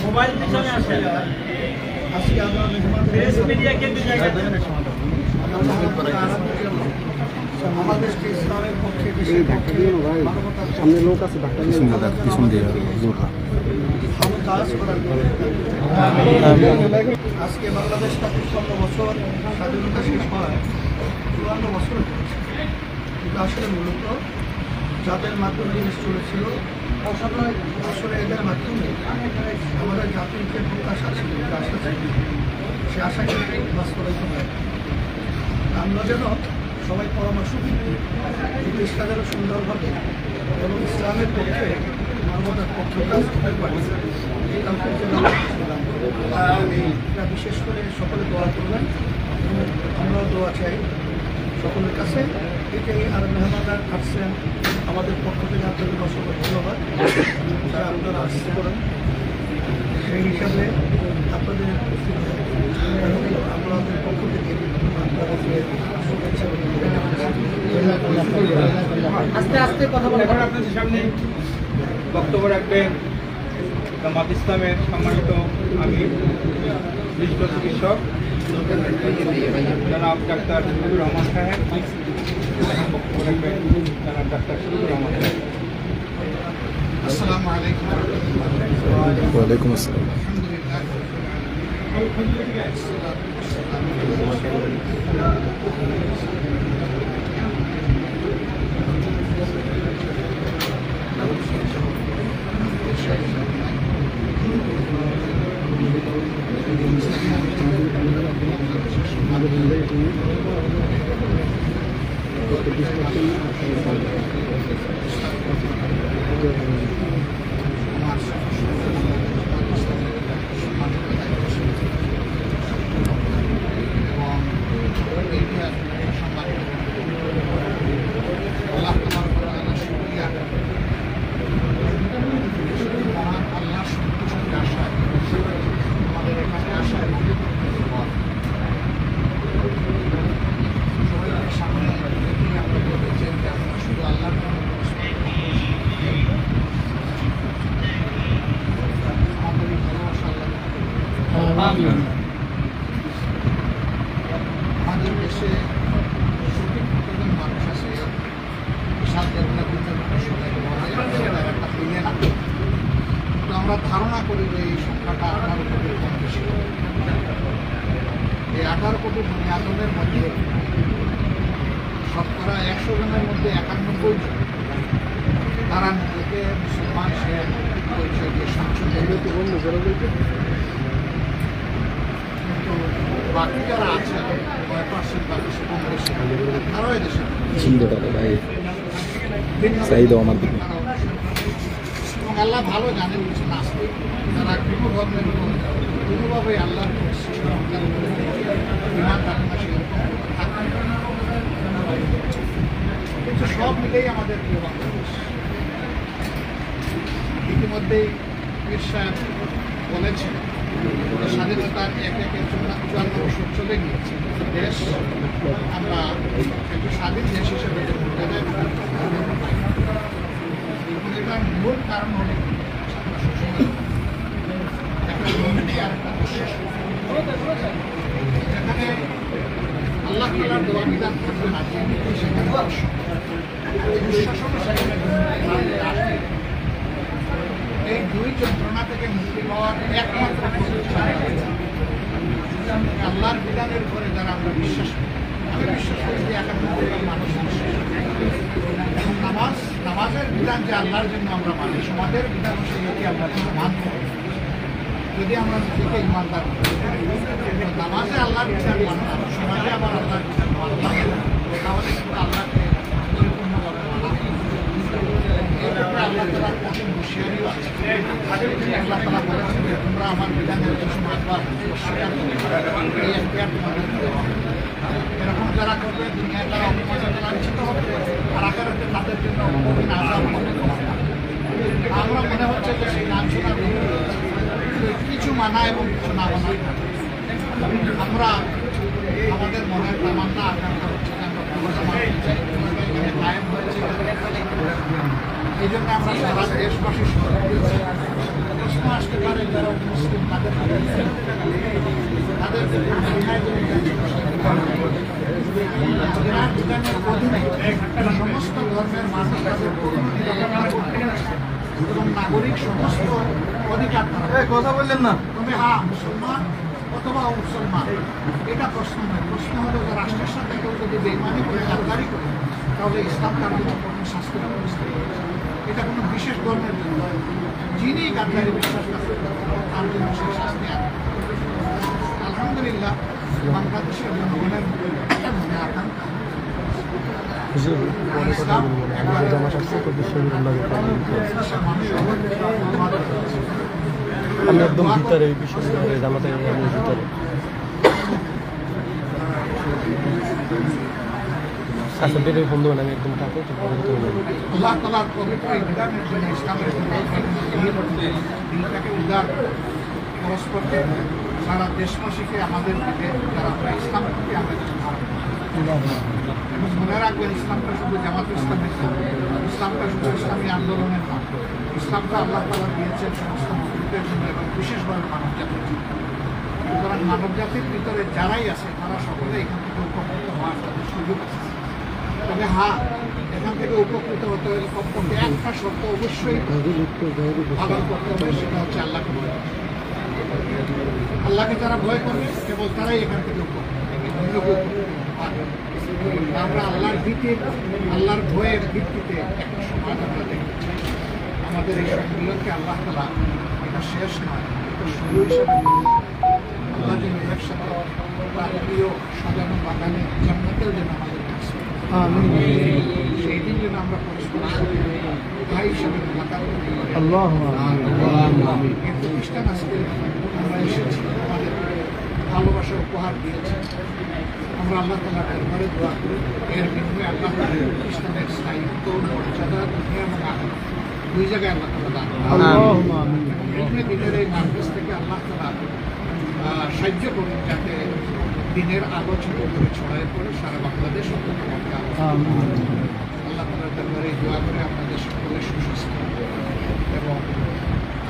Mobile পিছনে আসে আজকে আমরা প্রেস মিডিয়া কেন্দ্রে জায়গা আমাদের ইসলামের পক্ষে সামনে লোক আছে আজকে বাংলাদেশ 55 বছর স্বাধীনতা শেষ হয় 54 বছর কিন্তু আসলে মূলত যাদের মাধ্যমে জিনিস চলেছিল আসলে এদের মাধ্যমে আমাদের জাতির যে প্রত্যাশা ছিল আশা ছিল সে আশাকে বাস্তবায়িত হয়। আমরা যেন সবাই পরামর্শ দিই দেশটা যেন সুন্দরভাবে এবং ইসলামের পক্ষে মানবতার পক্ষে কাজ করতে পারি এই কাজের জন্য এটা বিশেষ করে সকলে দোয়া করবেন আমরাও দোয়া চাই সকলের কাছে। এটাই আর মেহমানরা আসছেন আমাদের পক্ষ থেকে আপনাদের অসংখ্য ধন্যবাদ যারা আপনারা আসতে করেন সেই হিসাবে আপনাদের আমাদের পক্ষ থেকে আস্তে আস্তে কথা বলে আপনাদের সামনে বক্তব্য রাখবেন জামাত ইসলামের সম্মানিত আমির বিশিষ্ট চিকিৎসক জনাব ডাক্তার শফিকুর রহমান সাহেব বক্তব্য রাখবেন জনাব ডাক্তার শফিকুর রহমান সাহেব। আসসালামু আলাইকুম ওয়া আলাইকুম আসসালাম। আমাদের দেশে সঠিক মানুষ আছে তো আমরা ধারণা করি যে এই সংখ্যাটা 18 কোটির কম বেশি। এই 18 কোটি বুনিয়াদের মধ্যে শতকরা 100 জনের মধ্যে 91 জন তারা নিজেকে মুসলমান সে পরিচয় দিয়ে কিন্তু বাকি যারা আছে 9% বা কিছু কম বেশি তারাও এদেশে এবং আল্লাহ ভালো জানেন কিছু নাস্তিক যারা কোনো ধর্মের কোনোভাবে আল্লাহর ইমান থাকে না সেরকম কিন্তু সব মিলেই আমাদের প্রিয় বাংলাদেশ। ইতিমধ্যেই পীর সাহেব বলেছেন স্বাধীনতার এক 54 বছর চলে গিয়েছে দেশ আমরা একটু স্বাধীন দেশ হিসেবে এটার মূল কারণ হল যেখানে আল্লাহ তাআলার দেওয়া বিধান থাকবে না সেখানে এই দুই যন্ত্রণা থেকে মুক্তি পাওয়ার একমাত্র আল্লাহর বিধানের উপরে যারা আমরা বিশ্বাস করি। আমি বিশ্বাস করি যে 91 মানুষ নামাজের বিধান যে আল্লাহর জন্য আমরা মানি, সমাজের বিধান সেটাকে আমরা মানতে হবে যদি আমরা নিজেকে ইমানদার নামাজে আল্লাহর বিধান মানলাম, সমাজে আবার আল্লাহর বিধান মানলাম, তাহলে কিন্তু আল্লাহকে পরিপূর্ণভাবে মানা আল্লাহ তাআলার কঠিন হুঁশিয়ারিও আছে। আল্লাহ তাআলা বলেছেন যে তোমরা আমার বিধানের কিছু মানবার এই এখতিয়ার তোমাদের দেওয়া হবে। এরকম যারা করবে দুনিয়ায় তারা অপমানে লাঞ্ছিত হবে আর আখেরাতে তাদের জন্য কঠিন আযাব হবে। আমরা মনে হচ্ছে যে সেই লাঞ্ছনার কিছু মানা এবং কিছু না মানা আমরা আমাদের মনের তামান্না আকাঙ্ক্ষা হচ্ছে কায়েম হয়েছে, এই জন্য আমরা সারা দেশবাসীর প্রশ্ন আসতে পারে যারা মুসলিম তাদের সমস্ত ধর্মের মানুষ তাদের এবং নাগরিক সমস্ত অধিকার কথা বললেন না। তবে হ্যাঁ, মুসলমান অথবা মুসলমান এটা প্রশ্ন নয়। প্রশ্ন হলো যে রাষ্ট্রের সাথে কেউ যদি বেইমানি করে গাদ্দারি করে তাহলে ইসলাম তার জন্য কোনো শাস্তির ব্যবস্থা করে। এটা কোনো বিশেষ ধর্মের জন্য যিনি গাদ্দারি বিশ্বাস করেন তার জন্য সেই শাস্তি আনে। আলহামদুলিল্লাহ বাংলাদেশের জনগণের একটা মনে আকাঙ্ক্ষা আমি একদম ভিতরে বিশ্ববিদ্যালয়ের জামাতের ভিতরে আচ্ছা বের ফোন দেবেন, আমি একদম থাকে আল্লাহ তাআলার পবিত্র বিধানের জন্য ইসলামের দিনটাকে উদার পরস্পরকে সারা দেশবাসীকে আমাদের দিকে যারা আমরা ইসলাম থেকে আমরা এবং মনে রাখবেন ইসলামটা শুধু জামাত ইসলামের নাম, ইসলামটা শুধু ইসলামী আন্দোলনের নাম। ইসলামটা আল্লাহ তাআলা দিয়েছেন সমস্ত মুসলিমদের জন্য এবং বিশেষভাবে মানব জাতির জন্য। সুতরাং মানব জাতির ভিতরে যারাই আছে তারা সকলে এখান থেকে উপকৃত হওয়ার তাদের সুযোগ আছে। তবে হ্যাঁ, এখান থেকে উপকৃত হতে হলে কমপক্ষে একটা শর্ত অবশ্যই পালন করতে হবে, সেটা হচ্ছে আল্লাহকে ভয় করা। আল্লাহকে যারা ভয় করবে কেবল তারাই এখান থেকে আমরা আল্লাহর ভিত্তির আল্লাহর ভয়ের ভিত্তিতে একটা সমাজ আমরা দেখতে চাই। আমাদের এই সম্মিলনকে আল্লাহ তাআলা এটা শেষ নয়, এটা শুরু হিসাবে আল্লাহ যেন একসাথে প্রিয় সাজানো বাগানে জান্নাতেও যেন আমাদের কাছে সেই দিন যেন আমরা পরস্পর ভাই হিসাবে মোলাকাত করতে পারি। এই প্রতিষ্ঠান আজকে আমরা এসেছি, আমাদের ভালোবাসা উপহার দিয়েছে। আমরা আল্লাহ তাআলার দরবারে দোয়া করি এর বিনিময়ে আল্লাহ তাআলা প্রতিষ্ঠানের স্থায়িত্ব, মর্যাদা, দুনিয়া এবং আখিরাত দুই জায়গায় আল্লাহ তাআলা দান করেন। দিনের এই মার্কেজ থেকে আল্লাহ তাআলা সাহায্য করুন যাতে দিনের আলো ছোট করে ছড়ায় পড়ে সারা বাংলাদেশ আল্লাহ তাআলার দরবারে দোয়া করে আপনাদের সকলের সুস্বাস্থ্য এবং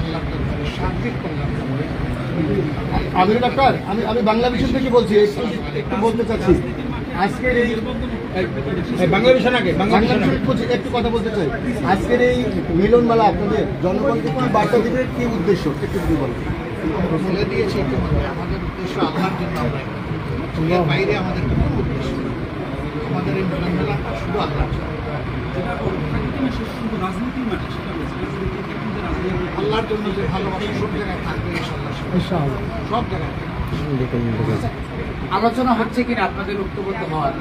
আল্লাহ তাআলার শান্তির কল্যাণ করে। আমির ডাক্তার, আমি বাংলা বিষয় থেকে বলছি, একটু বলতে চাচ্ছি আজকের এই বাংলা বিষয় নাকি একটু কথা বলতে চাই। আজকের এই মিলনমেলা আপনাদের জনগণকে কি বার্তা দিবে, কি উদ্দেশ্য একটু যদি বলেন। বলে দিয়েছি ইতিমধ্যে আমাদের উদ্দেশ্য আল্লাহর জন্য, আমরা এর বাইরে আমাদের কোনো উদ্দেশ্য নেই। আমাদের এই মিলনমেলাটা শুধু আল্লাহর জন্য, আল্লাহর জন্য যে ভালোবাসা সব জায়গায় থাকবে ইনশাআল্লাহ, সব জায়গায় আলোচনা হচ্ছে কিনা আপনাদের ঐক্যবদ্ধ হওয়ার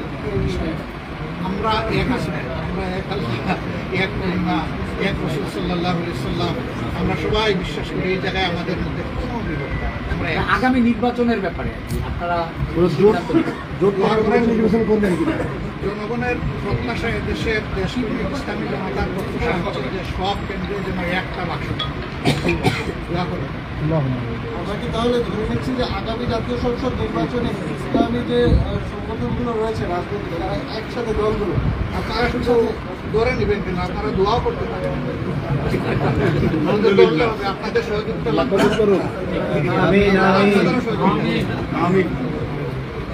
বিষয়ে? আমরা এক আছি, আমরা এক আল্লাহ, এক কন্যা, এক রাসূল সাল্লাল্লাহু আলাইহি সাল্লাম, আমরা সবাই বিশ্বাস করি। এই জায়গায় আমাদের মধ্যে কোনো বিরোধ নেই। আমরা আগামী নির্বাচনের ব্যাপারে আপনারা নির্বাচন করবেন কিনা? জনগণের প্রত্যাশা, দেশের দেশপ্রেমিক ইসলামী জনতার প্রত্যাশা হচ্ছে যে সব কেন্দ্রে যেন একটা বাক্স দোয়া করে। আমরা কি তাহলে ধরে নিচ্ছি যে আগামী জাতীয় সংসদ নির্বাচনে ইসলামী যে সংগঠনগুলো রয়েছে রাজনৈতিক, তারা একসাথে দলগুলো আপনারা শুধু ধরে নেবেন কিনা, আপনারা দোয়াও করতে পারেন। আপনাদের সহযোগিতা লাগবে,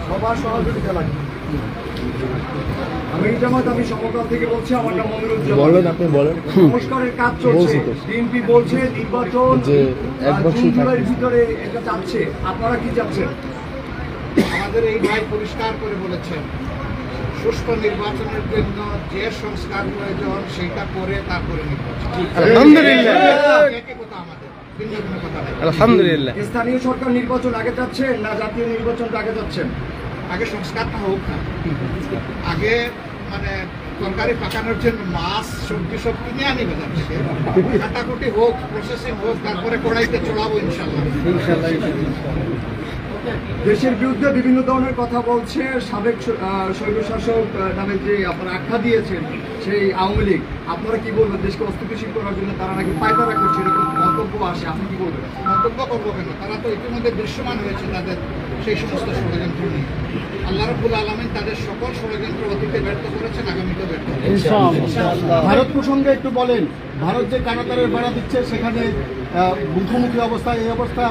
সবার সহযোগিতা লাগবে। আমি জামাত, আমি সমকাল থেকে বলছি, আমার নাম মনিরুজ্জামান। বলেন, আপনি বলেন। সংস্কারের কাজ চলছে, বিএনপি বলছে নির্বাচন যে এক বছর জুনের ভিতরে এটা চাচ্ছে, আপনারা কি চাচ্ছেন? আমাদের এই ভাই পরিষ্কার করে বলেছেন সুষ্ঠু নির্বাচনের জন্য যে সংস্কার প্রয়োজন সেটা করে তারপরে নির্বাচন। আলহামদুলিল্লাহ, একই কথা আমাদের, ভিন্ন কোনো কথা নেই। আলহামদুলিল্লাহ। স্থানীয় সরকার নির্বাচন আগে যাচ্ছেন না জাতীয় নির্বাচনটা আগে যাচ্ছেন? আগে সংস্কারটা হোক না, আগে মানে তরকারি পাকানোর জন্য মাছ সবজি সব কিনে আনি বাজার থেকে, কাটাকুটি হোক, প্রসেসিং হোক, তারপরে কড়াইতে চড়াবো ইনশাল্লাহ। দেশের বিরুদ্ধে বিভিন্ন ধরনের কথা বলছে। সাবেক স্বৈরশাসক নামে যে আপনারা আখ্যা দিয়েছেন সেই আওয়ামী লীগ, আপনারা কি বলবেন? দেশকে অস্থিতিশীল করার জন্য তারা নাকি পায়তারা করছে, এরকম মন্তব্য আসে, আপনি কি বলবেন? মন্তব্য করবো কেন? তারা তো ইতিমধ্যে দৃশ্যমান হয়েছে তাদের সেই সমস্ত ষড়যন্ত্র নিয়ে। আল্লাহ রাব্বুল আলামিন তাদের সকল ষড়যন্ত্র অতীতে ব্যর্থ করেছেন, আগামীতে ব্যর্থ করবেন। ভারত প্রসঙ্গে একটু বলেন। ভারত যে কানাতারের বেড়া দিচ্ছে, সেখানে মুখোমুখি অবস্থায়, এই অবস্থায়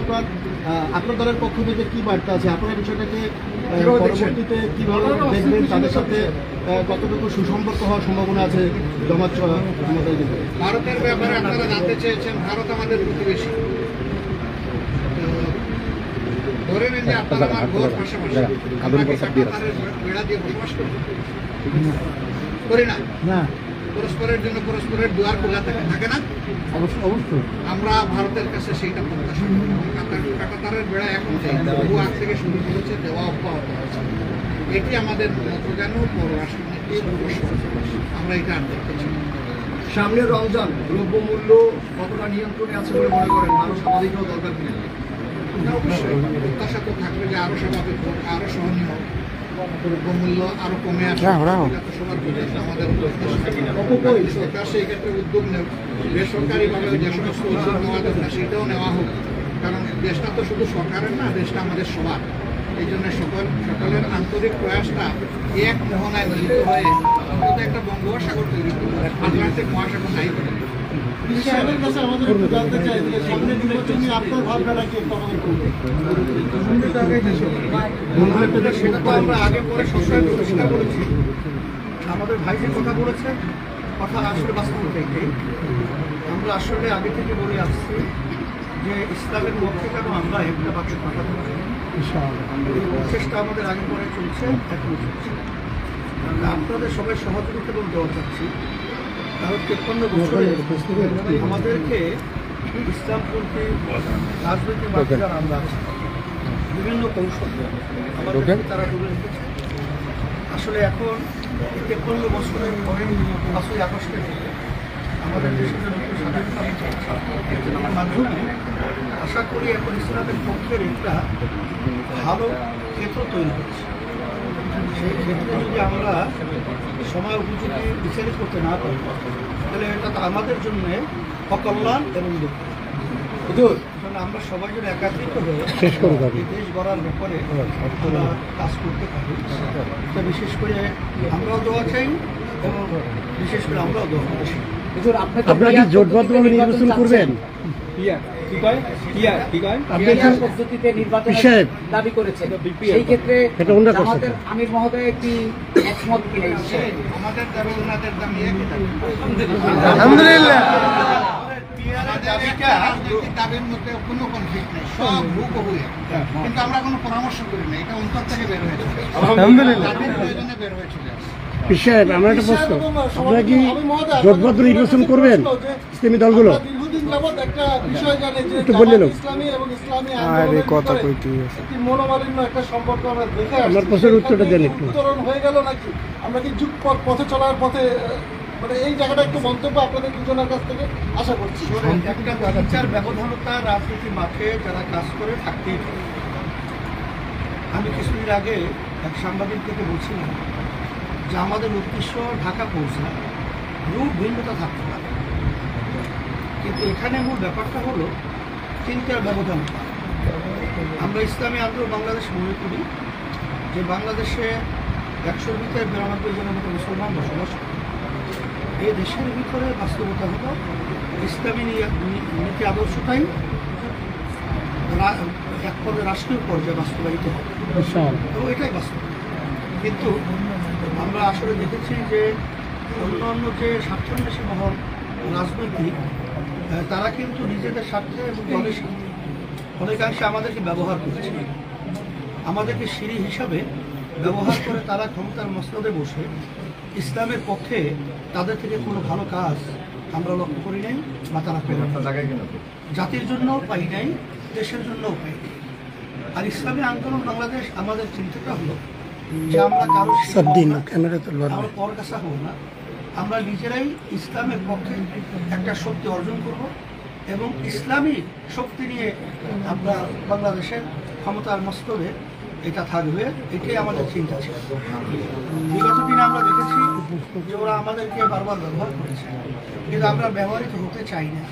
আপনার দলের পক্ষ থেকে কি বার্তা আছে? আপনারা বিষয়টাকে পরবর্তীতে কিভাবে দেখবেন? তাদের সাথে কতটুকু সুসম্পর্ক হওয়ার সম্ভাবনা আছে জামাত সমুদায়ের ক্ষেত্রে? ভারতের ব্যাপারে আপনারা জানতে চেয়েছেন। ভারত আমাদের প্রতিবেশী। তো ধরে নিন যে আপনারা আমার ঘর পাশাপাশি, আমরা কি কাঁটাতারের বেড়া দিয়ে বসবাস করি না? পরস্পরের জন্য পরস্পরের দুয়ার খোলা থাকে না? অবশ্যই। আমরা ভারতের কাছে সেইটা প্রত্যাশা করি। কাঁটাতারের বেড়া এখন বহু আগ থেকে শুরু করেছে, দেওয়া অব্যাহত আছে। এটি আমাদের প্রধান পররাষ্ট্রনীতি, আমরা এটা আর দেখতে চাই। সামনের রমজান, দ্রব্যমূল্য কতটা নিয়ন্ত্রণে আছে বলে মনে করেন? মানুষ স্বাভাবিকও দরকার কিনা? অবশ্যই প্রত্যাশা তো থাকবে যে আরো স্বাভাবিক হোক, আরো সহনীয় হোক, দ্রব্যমূল্য আরো কমে আসে। এটা তো সবার প্রতি আমাদের সরকার সেই ক্ষেত্রে উদ্যোগ নেব। বেসরকারিভাবে যে সমস্ত উদ্যোগ নেওয়া দরকার সেটাও নেওয়া হোক, কারণ দেশটা তো শুধু সরকারের না, দেশটা আমাদের সবার। এই জন্য সকলের আন্তরিক প্রয়াসটা এক মোহনায় মিলিত হয়ে অন্তত একটা বঙ্গোপসাগর তৈরি করবে, আটলান্টিক মহাসাগর নাই করে। সেটা তো আমরা আগে পরে সবসময় চেষ্টা করেছি। আমাদের ভাই যে কথা বলেছেন, কথা আসলে বাস্তব থেকে আমরা আসলে আগে থেকে বলে আসছি যে ইসলামের পক্ষে কেন আমরা একটা বাক্স পাঠাতে পারি। চেষ্টা আমাদের আগে পরে চলছে, এখন চলছে। আপনাদের সবাই সহযোগিতা এবং দেওয়া চাচ্ছি। কারণ 53 বছরে আমাদেরকে ইসলামপন্থী রাজনৈতিক বাচ্চারা আমরা আছি, বিভিন্ন কৌশল আমাদের তারা তুলে রেখেছে। আসলে এখন 53 বছরের পরে 5ই আগস্টে আমাদের দেশের জন্য স্বাধীনতার মাধ্যমে আশা করি এখন ইসলামের পক্ষের একটা ভালো ক্ষেত্র তৈরি হচ্ছে। সেই ক্ষেত্রে যদি আমরা সময় উপযোগী বিচারিত করতে না পারি, তাহলে এটা তো আমাদের জন্য অকল্যাণ এবং দুঃখ। আমরা সবাই যেন একাত্রিত হয়ে দেশ গড়ার ব্যাপারে আমরা কাজ করতে পারি, এটা বিশেষ করে আমরাও দোয়া চাই এবং বিশেষ করে আমরাও দোয়া করছি। আপনারা কি জোটবদ্ধভাবে নির্বাচন করবেন? পদ্ধতিতে নির্বাচন দাবি করেছে, সেই ক্ষেত্রে জামাতের আমির মহোদয় একটি একমত কি? আমাদের দাবি ওনাদের দাবি একই দাবি। আলহামদুলিল্লাহ। রাজনৈতিক দাবির মধ্যে কোনো কনফ্লিক্ট নেই, সব হুবহু এক। কিন্তু আমরা কোনো পরামর্শ করি না, এটা অন্তর থেকে বের হয়েছে। আলহামদুলিল্লাহ। দাবির প্রয়োজনে বের হয়ে চলে আসে। সাহেব, আমরা একটা প্রশ্ন, আপনারা কি জোটবদ্ধ নির্বাচন করবেন ইসলামী দলগুলো? দীর্ঘদিন যাবৎ একটা বিষয় জানে যে একটু বললেন ইসলামী এবং ইসলামী আন্দোলনের ভিতরে একটি মনোমালিন্য, একটা সম্পর্ক আমরা দেখে আসছি। আমার প্রশ্নের উত্তরটা দেন একটু। উত্তরণ হয়ে গেল নাকি? আমরা কি যুগ পথে চলার পথে, মানে এই জায়গাটা একটু মন্তব্য আপনাদের দুজনের কাছ থেকে আশা করছি। একটা বিচার ব্যবধানতা রাজনীতি মাঠে যারা কাজ করে থাকতেই পারে। আমি কিছুদিন আগে এক সাংবাদিক থেকে বলছিলাম যে আমাদের উদ্দেশ্য ঢাকা পৌঁছা, রূপ ভিন্নতা থাকতে পারে, কিন্তু এখানে মূল ব্যাপারটা হলো চিন্তার ব্যবধান। আমরা ইসলামী আন্দোলন বাংলাদেশ মনে করি যে বাংলাদেশে 100-র ভিতরে 92 জনের মতো মুসলমান বসবাস করে। এই দেশের ভিতরে বাস্তবতা হলো ইসলামী নীতি আদর্শটাই এক পর্যায়ে রাষ্ট্রীয় পর্যায়ে বাস্তবায়িত হবে, তো এটাই বাস্তব। কিন্তু আমরা আসলে দেখেছি যে অন্যান্য যে স্বার্থান্বেষী মহল রাজনৈতিক, তারা কিন্তু নিজেদের স্বার্থে এবং দলের স্বার্থে অনেকাংশে আমাদেরকে ব্যবহার করছে, আমাদেরকে সিঁড়ি হিসাবে ব্যবহার করে তারা ক্ষমতার মসনদে বসে ইসলামের পক্ষে তাদের থেকে কোনো ভালো কাজ আমরা লক্ষ্য করি নাই বা তারা পেল জাতির জন্যও পাই নাই, দেশের জন্যও পাই নাই। আর ইসলামী আন্দোলন বাংলাদেশ আমাদের চিন্তাটা হলো যে আমরা কারো আমরা পর কাছা হব না, আমরা নিজেরাই ইসলামের পক্ষে একটা শক্তি অর্জন করব এবং ইসলামী শক্তি নিয়ে আমরা বাংলাদেশের ক্ষমতার মস্তবে এটা থাকবে, এটাই আমাদের চিন্তা ছিল। বিগত দিনে আমরা দেখেছি যে ওরা আমাদেরকে বারবার ব্যবহার করেছে, কিন্তু আমরা ব্যবহৃত হতে চাই না।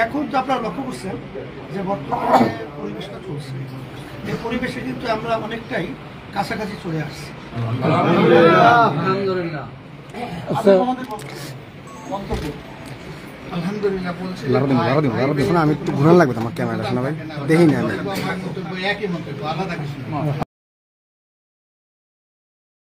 এখন তো আপনারা লক্ষ্য করছেন যে বর্তমানে যে পরিবেশটা চলছে, এই পরিবেশে কিন্তু আমরা অনেকটাই কাছাকাছি চলে আসছি। আলহামদুলিল্লাহ। মন্তব্য আলহামদুলিল্লাহ বলছি আমি একটু ঘুরান লাগবে আমার ক্যামেরা শোনা ভাই, দেখি না আমি। একই মন্তব্য, আলাদা কিছু না।